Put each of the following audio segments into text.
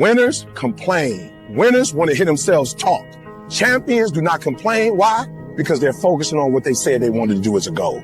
Winners complain. Winners want to hear themselves talk. Champions do not complain. Why? Because they're focusing on what they said they wanted to do as a goal.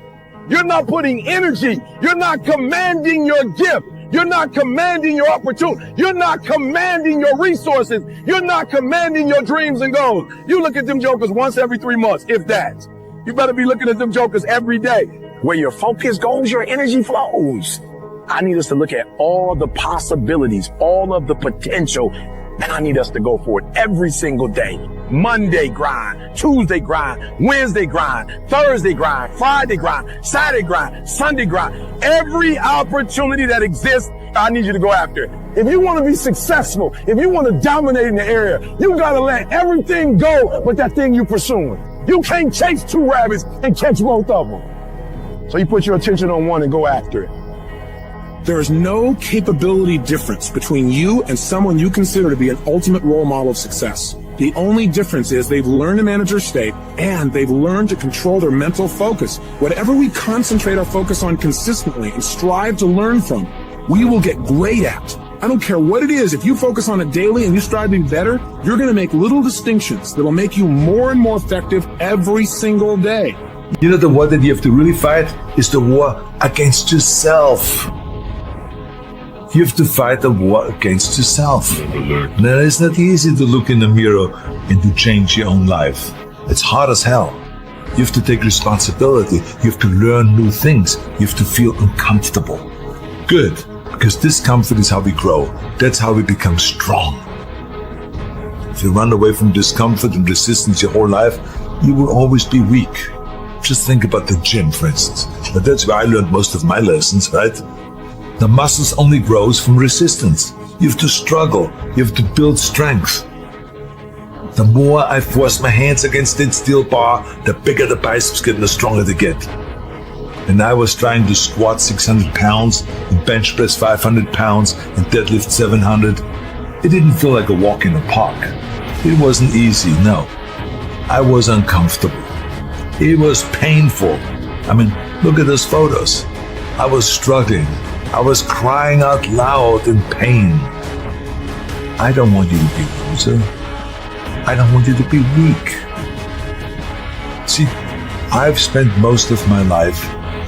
You're not putting energy. You're not commanding your gift. You're not commanding your opportunity. You're not commanding your resources. You're not commanding your dreams and goals. You look at them jokers once every 3 months, if that. You better be looking at them jokers every day. Where your focus goes, your energy flows. I need us to look at all the possibilities, all of the potential, and I need us to go for it every single day. Monday grind, Tuesday grind, Wednesday grind, Thursday grind, Friday grind, Saturday grind, Sunday grind. Every opportunity that exists, I need you to go after it. If you want to be successful, if you want to dominate in the area, you got to let everything go but that thing you're pursuing. You can't chase 2 rabbits and catch both of them. So you put your attention on one and go after it. There is no capability difference between you and someone you consider to be an ultimate role model of success. The only difference is they've learned to manage their state and they've learned to control their mental focus. Whatever we concentrate our focus on consistently and strive to learn from, we will get great at. I don't care what it is. If you focus on it daily and you strive to be better, you're going to make little distinctions that will make you more and more effective every single day. You know, the war that you have to really fight is the war against yourself. You have to fight the war against yourself. Now, it's not easy to look in the mirror and to change your own life. It's hard as hell. You have to take responsibility. You have to learn new things. You have to feel uncomfortable. Good, because discomfort is how we grow. That's how we become strong. If you run away from discomfort and resistance your whole life, you will always be weak. Just think about the gym, for instance. But that's where I learned most of my lessons, right? The muscles only grows from resistance. You have to struggle. You have to build strength. The more I force my hands against that steel bar, the bigger the biceps get and the stronger they get. And I was trying to squat 600 pounds and bench press 500 pounds and deadlift 700. It didn't feel like a walk in the park. It wasn't easy, no. I was uncomfortable. It was painful. I mean, look at those photos. I was struggling. I was crying out loud in pain. I don't want you to be a loser. I don't want you to be weak. See, I've spent most of my life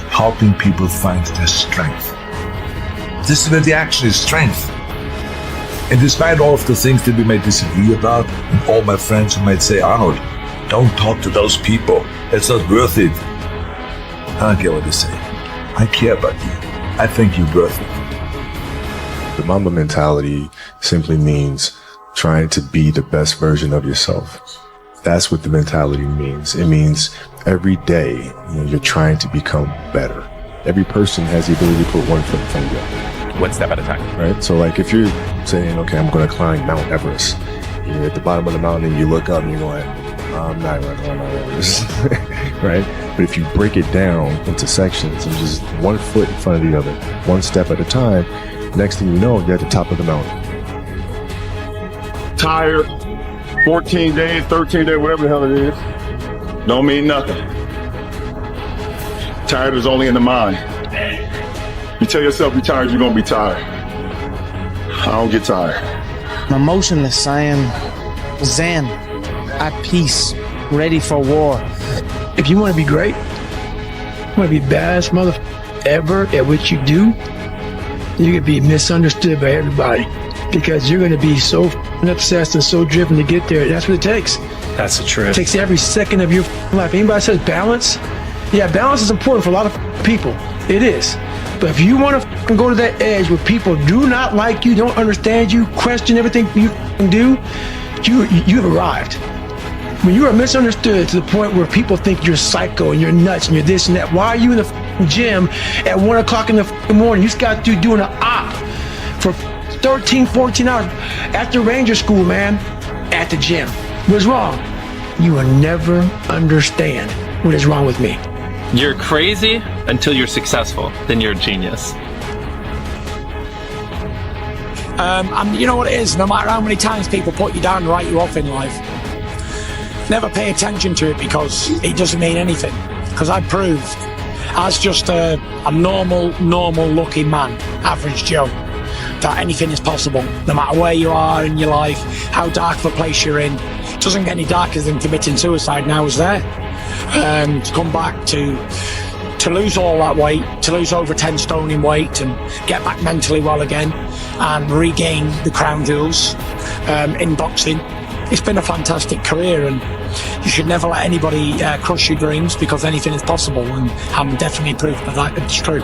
helping people find their strength. This is where the action is, strength. And despite all of the things that we may disagree about, and all my friends who might say, Arnold, don't talk to those people. It's not worth it. I don't care what they say. I care about you. I think you're worth it. The Mamba mentality simply means trying to be the best version of yourself. That's what the mentality means. It means every day you're trying to become better. Every person has the ability to put one foot in front of the other. One step at a time. Right? So like if you're saying, okay, I'm going to climb Mount Everest. You're at the bottom of the mountain and you look up and you're going, I'm not going to climb Mount Everest. Right? But if you break it down into sections and just one foot in front of the other, one step at a time, next thing you know, you're at the top of the mountain. Tired, 14 days, 13 days, whatever the hell it is, don't mean nothing. Tired is only in the mind. You tell yourself you're tired, you're going to be tired. I don't get tired. I'm motionless. I am zen, at peace, ready for war. If you want to be great, you want to be baddest mother ever at what you do, you're going to be misunderstood by everybody because you're going to be so obsessed and so driven to get there. That's what it takes. That's the truth. It takes every second of your life. Anybody says balance? Yeah, balance is important for a lot of people. It is. But if you want to go to that edge where people do not like you, don't understand you, question everything you do, you've arrived. When you are misunderstood to the point where people think you're psycho and you're nuts and you're this and that, why are you in the gym at 1 o'clock in the morning? You just got to doing an op for 13, 14 hours after Ranger School, man, at the gym. What's wrong? You will never understand what is wrong with me. You're crazy until you're successful. Then you're a genius. And you know what it is? No matter how many times people put you down and write you off in life, never pay attention to it because it doesn't mean anything. Because I proved, as just a normal looking man, average Joe, that anything is possible, no matter where you are in your life, how dark of a place you're in. It doesn't get any darker than committing suicide now is there. To come back to lose all that weight, to lose over 10 stone in weight and get back mentally well again and regain the crown jewels in boxing. It's been a fantastic career, and you should never let anybody crush your dreams, because anything is possible, and I'm definitely proof that it's true.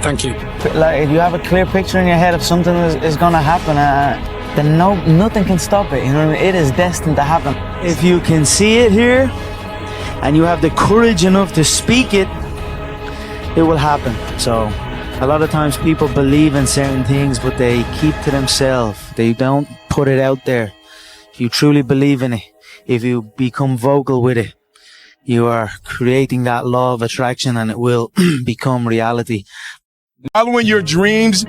Thank you. Like, if you have a clear picture in your head of something is going to happen, then nothing can stop it. You know what I mean? It is destined to happen. If you can see it here and you have the courage enough to speak it, it will happen. So a lot of times people believe in certain things, but they keep to themselves. They don't put it out there. If you truly believe in it, if you become vocal with it, you are creating that law of attraction, and it will become reality. Following your dreams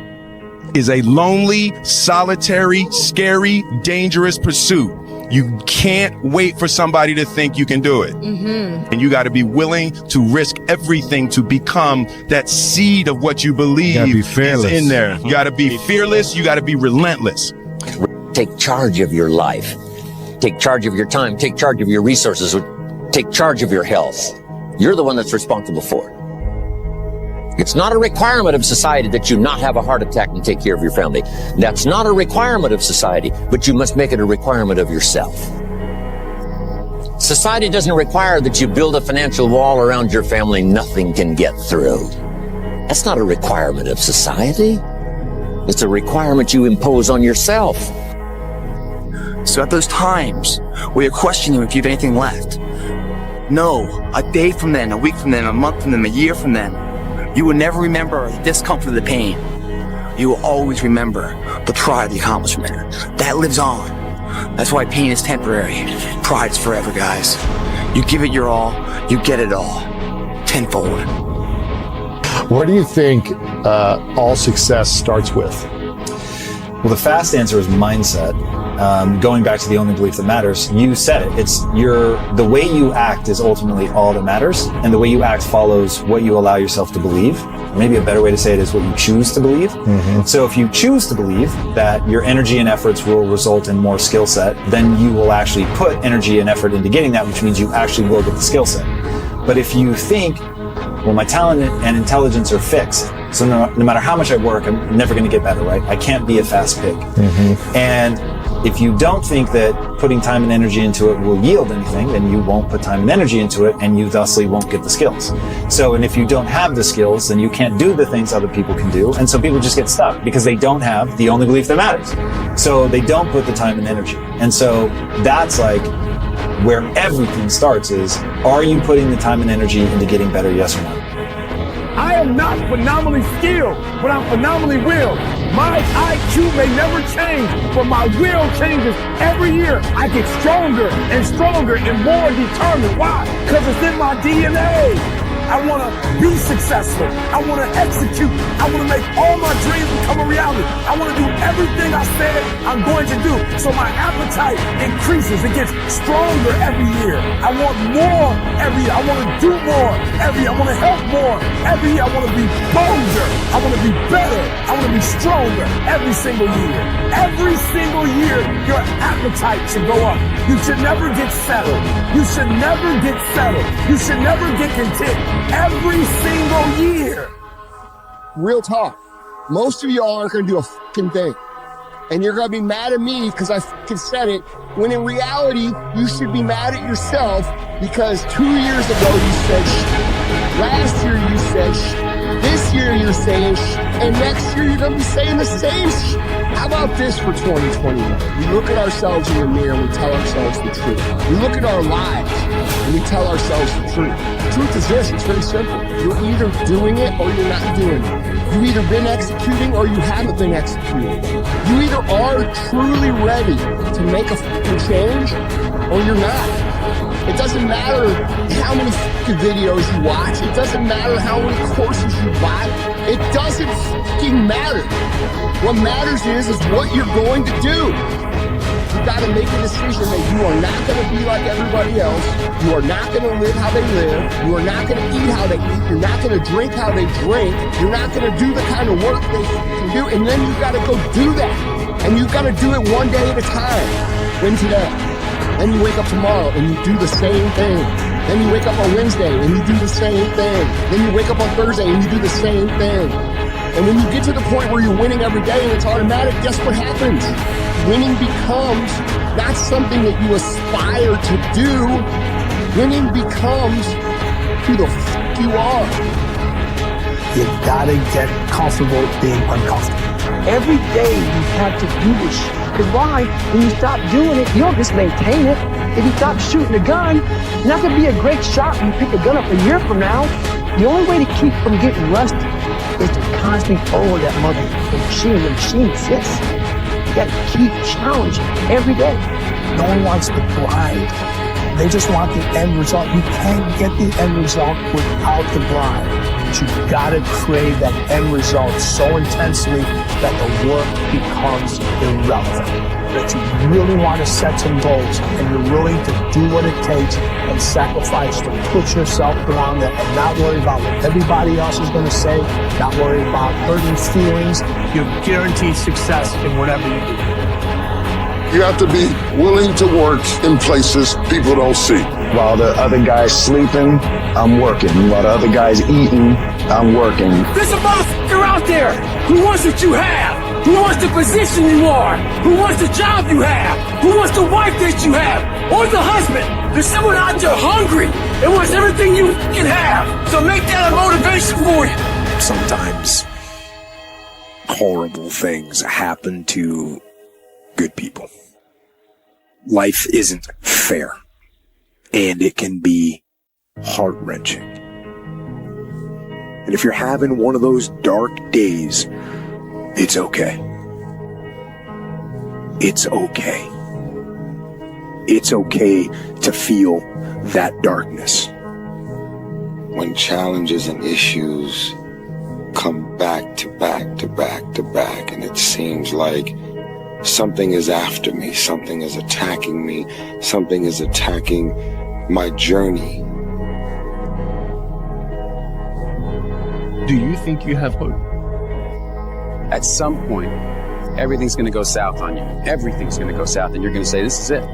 is a lonely, solitary, scary, dangerous pursuit. You can't wait for somebody to think you can do it. And you got to be willing to risk everything to become that seed of what you believe is in there. You got to be fearless. You got to be relentless. Take charge of your life. Take charge of your time. Take charge of your resources. Take charge of your health. You're the one that's responsible for it. It's not a requirement of society that you not have a heart attack and take care of your family. That's not a requirement of society, but you must make it a requirement of yourself. Society doesn't require that you build a financial wall around your family nothing can get through. That's not a requirement of society. It's a requirement you impose on yourself. So at those times where you're questioning if you have anything left, know a day from then, a week from then, a month from then, a year from then, you will never remember the discomfort of the pain. You will always remember the pride of the accomplishment. That lives on. That's why pain is temporary. Pride's forever, guys. You give it your all, you get it all. Tenfold. What do you think all success starts with? Well, the fast answer is mindset. Going back to the only belief that matters, you said it. It's the way you act is ultimately all that matters, and the way you act follows what you allow yourself to believe. Maybe a better way to say it is what you choose to believe. So if you choose to believe that your energy and efforts will result in more skill set, then you will actually put energy and effort into getting that, which means you actually will get the skill set. But if you think, well, my talent and intelligence are fixed, so no matter how much I work, I'm never going to get better, right? I can't be a fast pig. And if you don't think that putting time and energy into it will yield anything, then you won't put time and energy into it, and you thusly won't get the skills. So, and if you don't have the skills, then you can't do the things other people can do, and so people just get stuck because they don't have the only belief that matters. So they don't put the time and energy. And so that's like where everything starts is, are you putting the time and energy into getting better, yes or no? I am not phenomenally skilled, but I'm phenomenally willed. My IQ may never change, but my will changes every year. I get stronger and stronger and more determined. Why? Because it's in my DNA. I want to be successful. I want to execute. I want to make all my dreams become a reality. I want to do everything I said I'm going to do. So my appetite increases. It gets stronger every year. I want more every year. I want to do more every year. I want to help more every year. I want to be bolder. I want to be better. I want to be stronger every single year. Every single year, your appetite should go up. You should never get settled. You should never get settled. You should never get content. Every single year. Real talk. Most of y'all aren't going to do a fucking thing. And you're going to be mad at me because I fucking said it. When in reality, you should be mad at yourself because 2 years ago you said shit. Last year you said shit. This year you're saying shit. And next year you're going to be saying the same shit. How about this for 2021? We look at ourselves in the mirror and we tell ourselves the truth. We look at our lives and we tell ourselves the truth. The truth is this, it's very simple. You're either doing it or you're not doing it. You've either been executing or you haven't been executing. You either are truly ready to make a fucking change or you're not. It doesn't matter how many fucking videos you watch. It doesn't matter how many courses you buy. It doesn't fucking matter. What matters is what you're going to do. you got to make a decision that you are not going to be like everybody else. You are not going to live how they live. You are not going to eat how they eat. You're not going to drink how they drink. You're not going to do the kind of work they can do. And then you got to go do that. And you got to do it one day at a time. Win today. Then you wake up tomorrow and you do the same thing. Then you wake up on Wednesday and you do the same thing. Then you wake up on Thursday and you do the same thing. And when you get to the point where you're winning every day and it's automatic, guess what happens? Winning becomes not something that you aspire to do. Winning becomes who the f*** you are. You gotta get comfortable being uncomfortable. Every day you have to do this. Because why? When you stop doing it, you don't just maintain it. If you stop shooting a gun, you're not gonna be a great shot when you pick a gun up a year from now. The only way to keep from getting rusty is to constantly over that machine. The machine exists. You gotta keep challenging every day. No one wants the grind. They just want the end result. You can't get the end result without the grind. But you gotta crave that end result so intensely that the work becomes irrelevant. That you really want to set some goals and you're willing to do what it takes and sacrifice to put yourself around that and not worry about what everybody else is going to say, not worry about hurting feelings. You're guaranteed success in whatever you do. You have to be willing to work in places people don't see. While the other guy's sleeping, I'm working. While the other guy's eating, I'm working. There's a motherfucker out there who wants what you have, who wants the position you are, who wants the job you have, who wants the wife that you have, or the husband. There's someone out there hungry and wants everything you can have. So make that a motivation for you. Sometimes horrible things happen to good people. Life isn't fair, and it can be heart-wrenching. And if you're having one of those dark days, it's okay. It's okay. It's okay to feel that darkness. When challenges and issues come back to back to back to back, and it seems like something is after me, something is attacking me, something is attacking my journey. Do you think you have hope? At some point, everything's going to go south on you. Everything's going to go south, and you're going to say, this is it.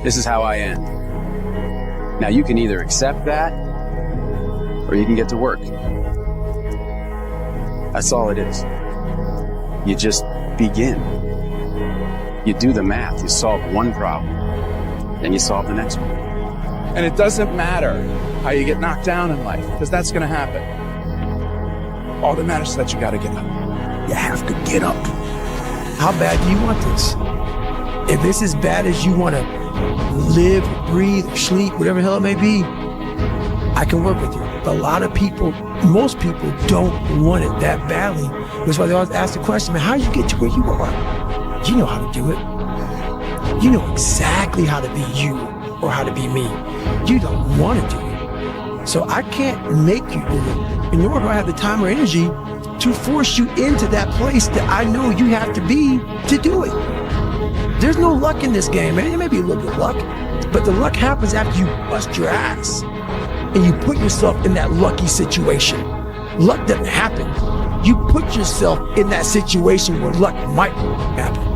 This is how I end. Now, you can either accept that, or you can get to work. That's all it is. You just begin. You do the math, you solve one problem, then you solve the next one. And it doesn't matter how you get knocked down in life, because that's going to happen. All that matters is that you got to get up. You have to get up. How bad do you want this? If it's as bad as you want to live, breathe, sleep, whatever the hell it may be, I can work with you. But a lot of people, most people don't want it that badly. That's why they always ask the question, man, how did you get to where you are? You know how to do it. You know exactly how to be you or how to be me. You don't want to do it. So I can't make you do it. And nor do I have the time or energy to force you into that place that I know you have to be to do it. There's no luck in this game, man. It may be a little bit of luck, but the luck happens after you bust your ass and you put yourself in that lucky situation. Luck doesn't happen. You put yourself in that situation where luck might happen.